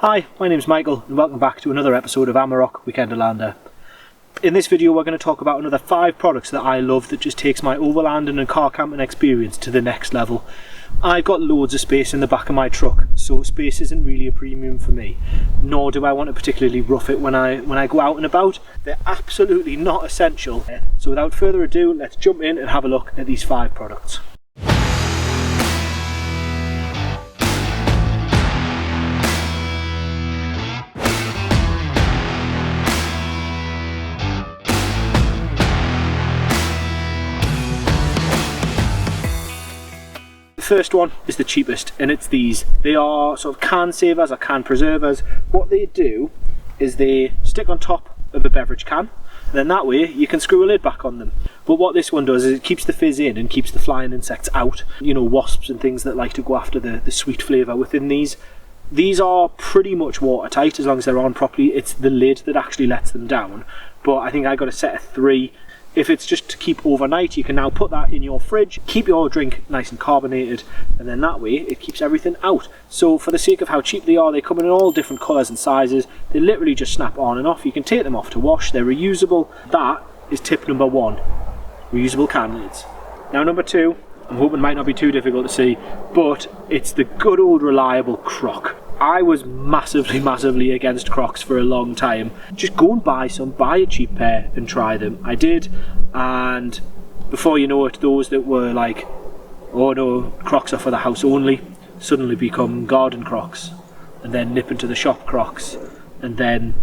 Hi, my name's Michael and welcome back to another episode of Amarok Weekenderlander. In this video we're going to talk about another 5 products that I love that just takes my overlanding and car camping experience to the next level. I've got loads of space in the back of my truck, so space isn't really a premium for me, nor do I want to particularly rough it when I go out and about. They're absolutely not essential. So without further ado, let's jump in and have a look at these 5 products. The first one is the cheapest, and it's these. They are sort of can savers or can preservers. What they do is they stick on top of a beverage can, and then that way you can screw a lid back on them. But what this one does is it keeps the fizz in and keeps the flying insects out. You know, wasps and things that like to go after the sweet flavour within these. These are pretty much watertight as long as they're on properly. It's the lid that actually lets them down. But I think I got a set of 3. If it's just to keep overnight, you can now put that in your fridge, keep your drink nice and carbonated, and then that way it keeps everything out. So for the sake of how cheap they are, they come in all different colours and sizes. They literally just snap on and off. You can take them off to wash. They're reusable. That is tip number 1. Reusable can lids. Now number 2, I'm hoping it might not be too difficult to see, but it's the good old reliable Croc. I was massively against Crocs for a long time. Just go and buy a cheap pair and try them. I did, and before you know it, those that were like, oh no, Crocs are for the house only, suddenly become garden Crocs, and then nip into the shop Crocs, and then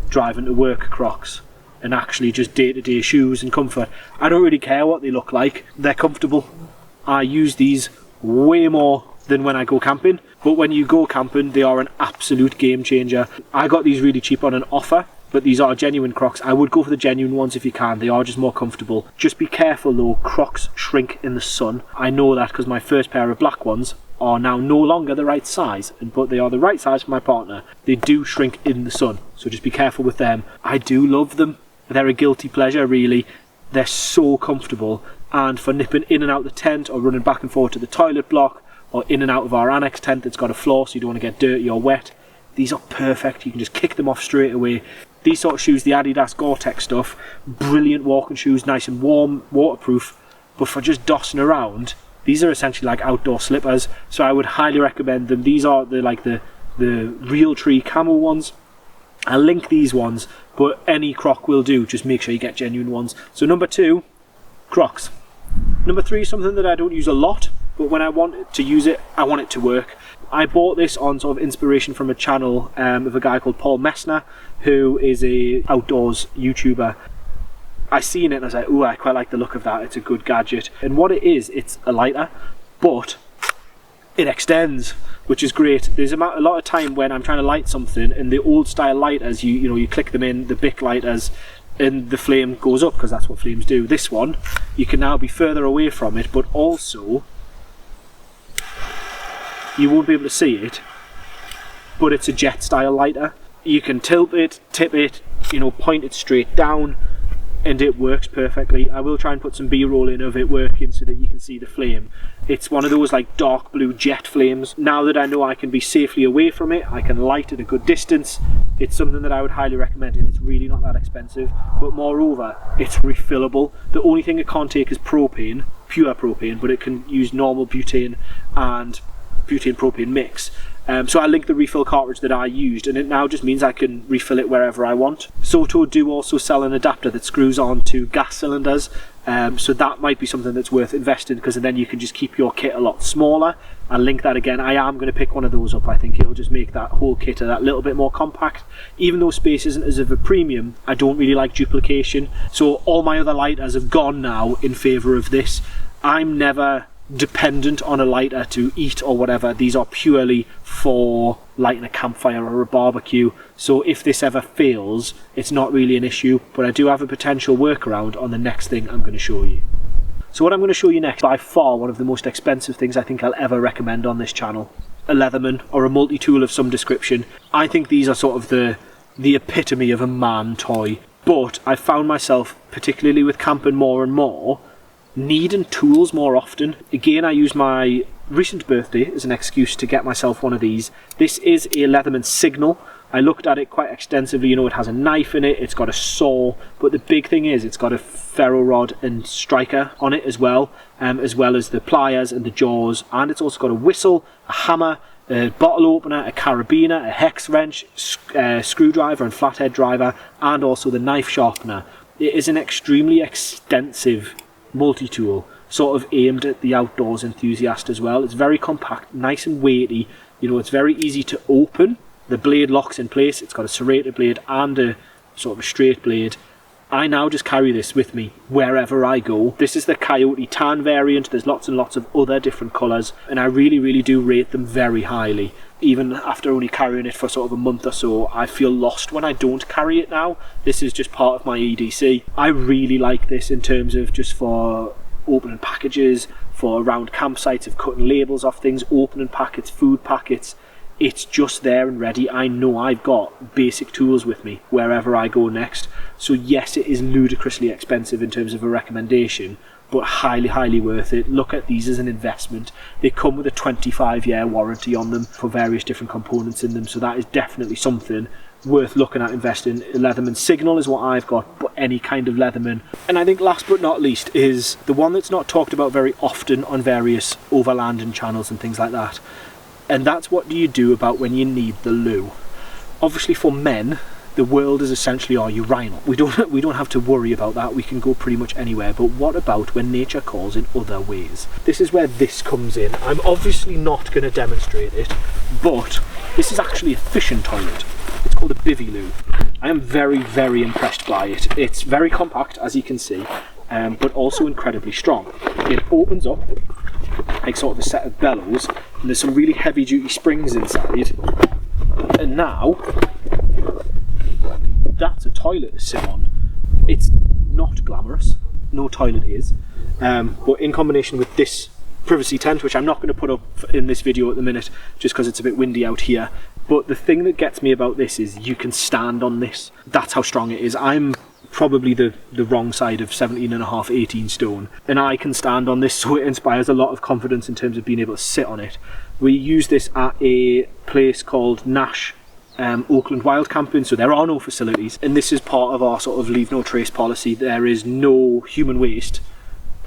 driving to work Crocs, and actually just day-to-day shoes and comfort. I don't really care what they look like. They're comfortable. I use these way more than when I go camping, but when you go camping they are an absolute game changer. I got these really cheap on an offer, but these are genuine Crocs. I would go for the genuine ones if you can. They are just more comfortable. Just be careful though, Crocs shrink in the sun. I know that because my first pair of black ones are now no longer the right size, but they are the right size for my partner. They do shrink in the sun, so just be careful with them. I do love them. They're a guilty pleasure really. They're so comfortable, and for nipping in and out the tent or running back and forth to the toilet block or in and out of our annex tent that's got a floor so you don't want to get dirty or wet, these are perfect. You can just kick them off straight away. These sort of shoes, the Adidas Gore-Tex stuff, brilliant walking shoes, nice and warm, waterproof, but for just dossing around, these are essentially like outdoor slippers, so I would highly recommend them. These are the real tree camo ones. I'll link these ones, but any Croc will do. Just make sure you get genuine ones. So number 2, Crocs. Number 3 is something that I don't use a lot, but when I want to use it, I want it to work. I bought this on sort of inspiration from a channel of a guy called Paul Messner, who is a outdoors YouTuber. I seen it and I was like, ooh, I quite like the look of that. It's a good gadget. And what it is, it's a lighter, but it extends, which is great. There's a lot of time when I'm trying to light something and the old style lighters, you click them in, the Bic lighters, and the flame goes up because that's what flames do. This one, you can now be further away from it, but also you won't be able to see it, but it's a jet style lighter. You can tilt it, tip it, point it straight down, and it works perfectly. I will try and put some B-roll in of it working so that you can see the flame. It's one of those like dark blue jet flames. Now that I know I can be safely away from it, I can light at a good distance, it's something that I would highly recommend, and it's really not that expensive. But moreover, it's refillable. The only thing it can't take is propane, pure propane, but it can use normal butane and butane-propane mix. So I linked the refill cartridge that I used, and it now just means I can refill it wherever I want. Soto do also sell an adapter that screws on to gas cylinders, so that might be something that's worth investing, because then you can just keep your kit a lot smaller. I'll link that again. I am going to pick one of those up. I think it'll just make that whole kit that little bit more compact. Even though space isn't as of a premium, I don't really like duplication, so all my other lighters have gone now in favour of this. I'm never dependent on a lighter to eat or whatever. These are purely for lighting a campfire or a barbecue, so if this ever fails, it's not really an issue, but I do have a potential workaround on the next thing I'm going to show you. So what I'm going to show you next, by far one of the most expensive things I think I'll ever recommend on this channel. A Leatherman or a multi-tool of some description. I think these are sort of the epitome of a man toy, but I found myself, particularly with camping more and more, needing tools more often. Again, I use my recent birthday as an excuse to get myself one of these. This is a Leatherman Signal. I looked at it quite extensively. You know, it has a knife in it, it's got a saw, but the big thing is it's got a ferro rod and striker on it as well as the pliers and the jaws, and it's also got a whistle, a hammer, a bottle opener, a carabiner, a hex wrench, screwdriver and flathead driver, and also the knife sharpener. It is an extremely extensive multi-tool, sort of aimed at the outdoors enthusiast as well. It's very compact, nice and weighty. You know, it's very easy to open. The blade locks in place. It's got a serrated blade and a sort of a straight blade. I now just carry this with me wherever I go. This is the Coyote tan variant. There's lots and lots of other different colours, and I really do rate them very highly. Even after only carrying it for sort of a month or so, I feel lost when I don't carry it now. This is just part of my EDC. I really like this in terms of just for opening packages, for around campsites, of cutting labels off things, opening packets, food packets. It's just there and ready. I know I've got basic tools with me wherever I go next. So yes, it is ludicrously expensive in terms of a recommendation, but highly worth it. Look at these as an investment. They come with a 25-year warranty on them for various different components in them, so that is definitely something worth looking at investing. Leatherman Signal is what I've got, but any kind of Leatherman. And I think last but not least is the one that's not talked about very often on various overlanding channels and things like that. And that's, what do you do about when you need the loo? Obviously for men, the world is essentially our urinal. We don't have to worry about that. We can go pretty much anywhere. But what about when nature calls in other ways? This is where this comes in. I'm obviously not going to demonstrate it, but this is actually a fishing toilet. It's called a Bivvy Loo. I am very impressed by it. It's very compact, as you can see, but also incredibly strong. It opens up like sort of a set of bellows, and there's some really heavy duty springs inside, and now that's a toilet to sit on. It's not glamorous, no toilet is, but in combination with this privacy tent, which I'm not going to put up in this video at the minute just because it's a bit windy out here, but the thing that gets me about this is you can stand on this. That's how strong it is. I'm probably the wrong side of 17.5, 18 stone, and I can stand on this, so it inspires a lot of confidence in terms of being able to sit on it. We use this at a place called Nash Oakland Wild Camping, so there are no facilities, and this is part of our sort of leave no trace policy. There is no human waste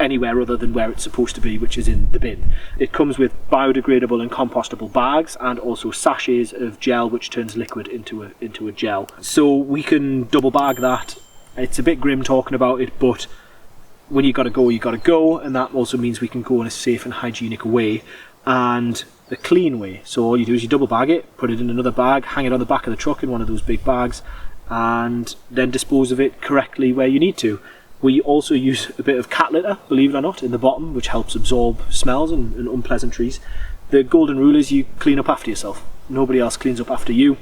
anywhere other than where it's supposed to be, which is in the bin. It comes with biodegradable and compostable bags, and also sachets of gel which turns liquid into a gel, so we can double bag that. It's a bit grim talking about it, but when you gotta go, and that also means we can go in a safe and hygienic way and a clean way. So all you do is you double bag it, put it in another bag, hang it on the back of the truck in one of those big bags, and then dispose of it correctly where you need to. We also use a bit of cat litter, believe it or not, in the bottom, which helps absorb smells and unpleasantries. The golden rule is you clean up after yourself. Nobody else cleans up after you.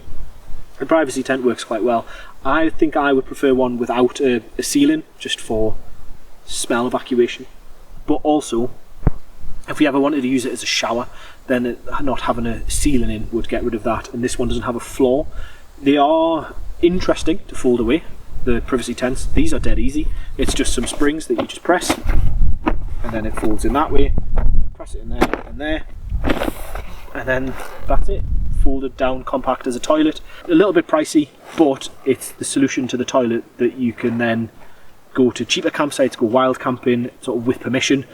The privacy tent works quite well. I think I would prefer one without a ceiling, just for smell evacuation. But also, if we ever wanted to use it as a shower, then not having a ceiling in would get rid of that. And this one doesn't have a floor. They are interesting to fold away, the privacy tents. These are dead easy. It's just some springs that you just press, and then it folds in that way. Press it in there, and then that's it. Folded down, compact as a toilet. A little bit pricey, but it's the solution to the toilet that you can then go to cheaper campsites, go wild camping sort of with permission.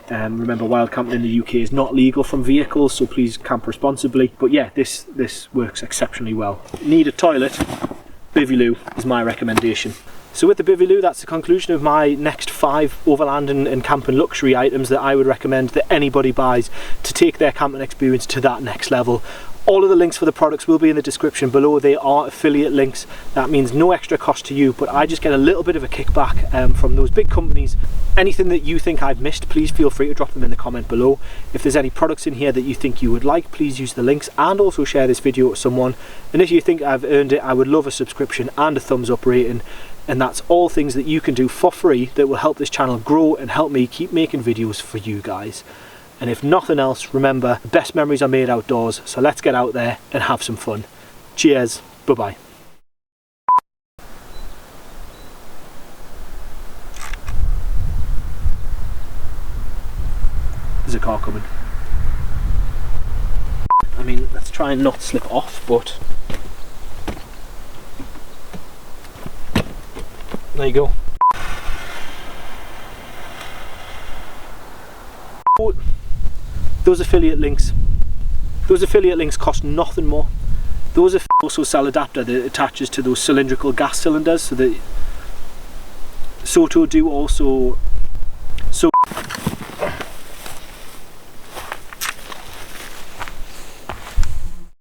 Remember, wild camping in the UK is not legal from vehicles, so please camp responsibly. But yeah, this works exceptionally well. Need a toilet? Bivvy Loo is my recommendation. So with the Bivvy Loo, that's the conclusion of my next 5 overlanding and camping luxury items that I would recommend that anybody buys to take their camping experience to that next level. All of the links for the products will be in the description below. They are affiliate links. That means no extra cost to you, but I just get a little bit of a kickback from those big companies. Anything that you think I've missed, please feel free to drop them in the comment below. If there's any products in here that you think you would like, please use the links, and also share this video with someone. And if you think I've earned it, I would love a subscription and a thumbs up rating. And that's all things that you can do for free that will help this channel grow and help me keep making videos for you guys. And if nothing else, remember, the best memories are made outdoors, so let's get out there and have some fun. Cheers, bye-bye. There's a car coming. I mean, let's try and not slip off, but there you go. Those affiliate links cost nothing more. Those are also cell adapter that attaches to those cylindrical gas cylinders, so that Soto do also. So